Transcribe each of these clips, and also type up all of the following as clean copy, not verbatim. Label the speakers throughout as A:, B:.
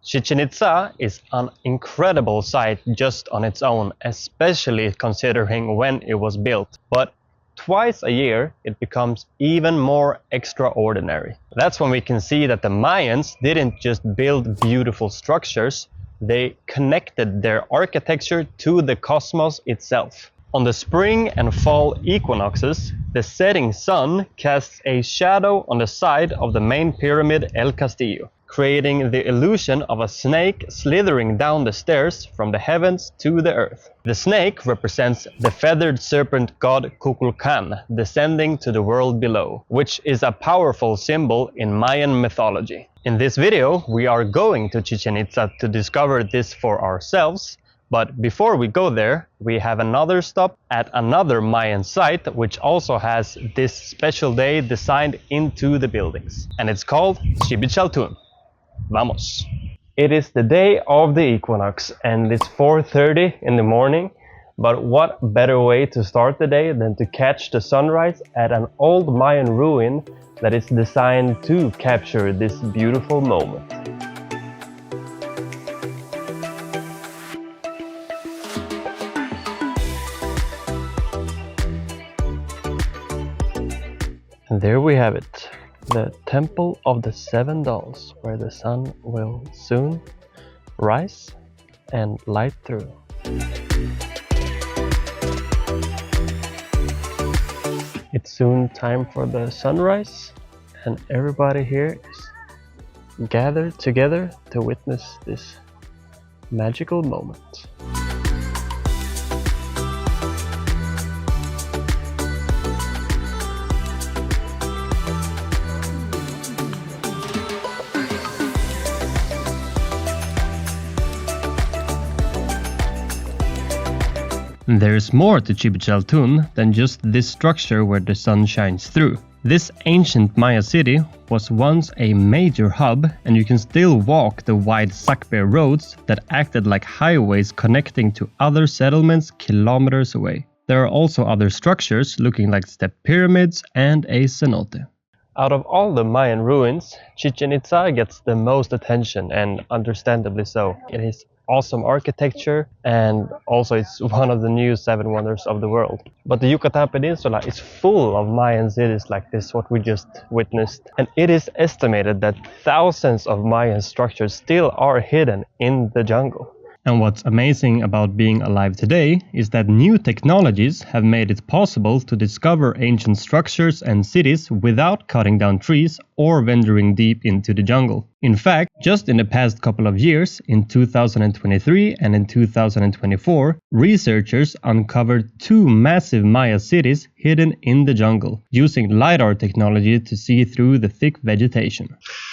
A: Chichén Itzá is an incredible site just on its own, especially considering when it was built. But twice a year it becomes even more extraordinary. That's when we can see that the Mayans didn't just build beautiful structures, they connected their architecture to the cosmos itself. On the spring and fall equinoxes, the setting sun casts a shadow on the side of the main pyramid El Castillo, creating the illusion of a snake slithering down the stairs from the heavens to the earth. The snake represents the feathered serpent god Kukulkán descending to the world below, which is a powerful symbol in Mayan mythology. In this video, we are going to Chichén Itzá to discover this for ourselves. But before we go there, we have another stop at another Mayan site which also has this special day designed into the buildings. And it's called Dzibilchaltún. Vamos! It is the day of the equinox and it's 4:30 in the morning. But what better way to start the day than to catch the sunrise at an old Mayan ruin that is designed to capture this beautiful moment. And there we have it, the Temple of the Seven Dolls, where the sun will soon rise and light through. It's soon time for the sunrise, and everybody here is gathered together to witness this magical moment. There's more to Dzibilchaltún than just this structure where the sun shines through. This ancient Maya city was once a major hub, and you can still walk the wide Sakbe roads that acted like highways connecting to other settlements kilometers away. There are also other structures looking like step pyramids and a cenote. Out of all the Mayan ruins, Chichén Itzá gets the most attention, and understandably so. It is awesome architecture, and also it's one of the new 7 wonders of the world. But the Yucatán Peninsula is full of Mayan cities like this, what we just witnessed. And it is estimated that thousands of Mayan structures still are hidden in the jungle. And what's amazing about being alive today is that new technologies have made it possible to discover ancient structures and cities without cutting down trees or venturing deep into the jungle. In fact, just in the past couple of years, in 2023 and in 2024, researchers uncovered 2 massive Maya cities hidden in the jungle, using LiDAR technology to see through the thick vegetation.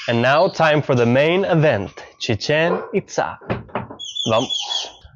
A: And now time for the main event, Chichén Itzá.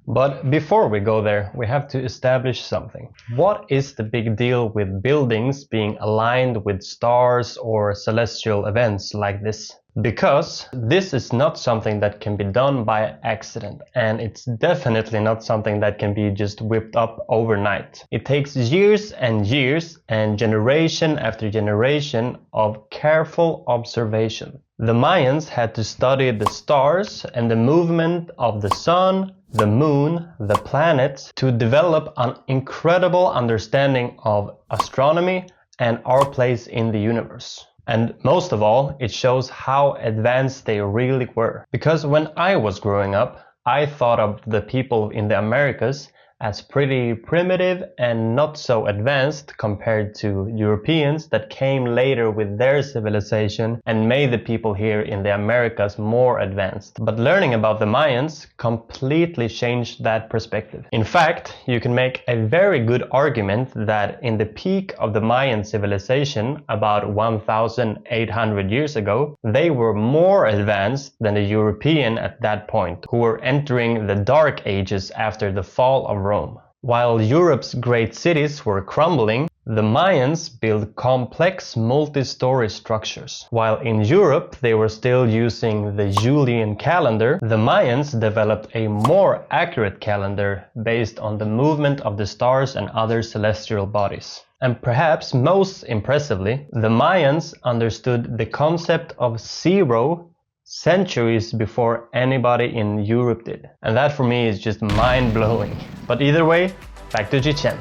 A: But before we go there, we have to establish something. What is the big deal with buildings being aligned with stars or celestial events like this? Because this is not something that can be done by accident, and it's definitely not something that can be just whipped up overnight. It takes years and years and generation after generation of careful observation. The Mayans had to study the stars and the movement of the sun, the moon, the planets to develop an incredible understanding of astronomy and our place in the universe. And most of all, it shows how advanced they really were. Because when I was growing up, I thought of the people in the Americas as pretty primitive and not so advanced compared to Europeans that came later with their civilization and made the people here in the Americas more advanced. But learning about the Mayans completely changed that perspective. In fact, you can make a very good argument that in the peak of the Mayan civilization, about 1,800 years ago, they were more advanced than the European at that point, who were entering the Dark Ages after the fall of Rome. While Europe's great cities were crumbling, the Mayans built complex multi-story structures. While in Europe they were still using the Julian calendar, the Mayans developed a more accurate calendar based on the movement of the stars and other celestial bodies. And perhaps most impressively, the Mayans understood the concept of zero, centuries before anybody in Europe did. And that for me is just mind-blowing. But either way, back to Chichén.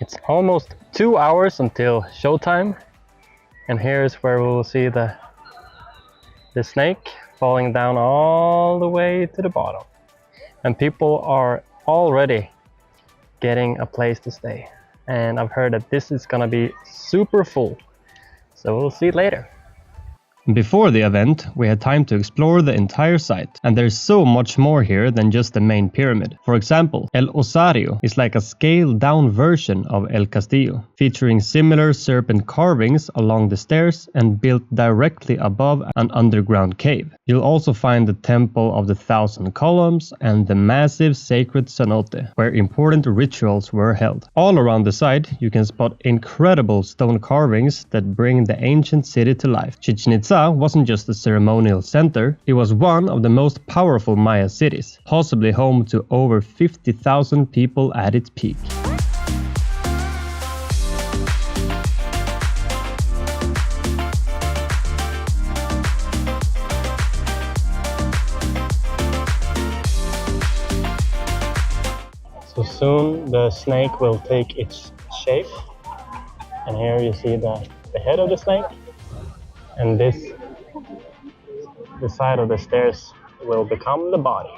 A: It's almost 2 hours until showtime, and here's where we will see the snake falling down all the way to the bottom. And people are already getting a place to stay. And I've heard that this is gonna be super full. So we'll see later. Before the event, we had time to explore the entire site, and there's so much more here than just the main pyramid. For example, El Osario is like a scaled-down version of El Castillo, featuring similar serpent carvings along the stairs and built directly above an underground cave. You'll also find the Temple of the Thousand Columns and the massive sacred cenote, where important rituals were held. All around the site, you can spot incredible stone carvings that bring the ancient city to life. Chichén Itzá wasn't just a ceremonial center, it was one of the most powerful Maya cities, possibly home to over 50,000 people at its peak. So soon the snake will take its shape, and here you see the head of the snake. And the side of the stairs will become the body.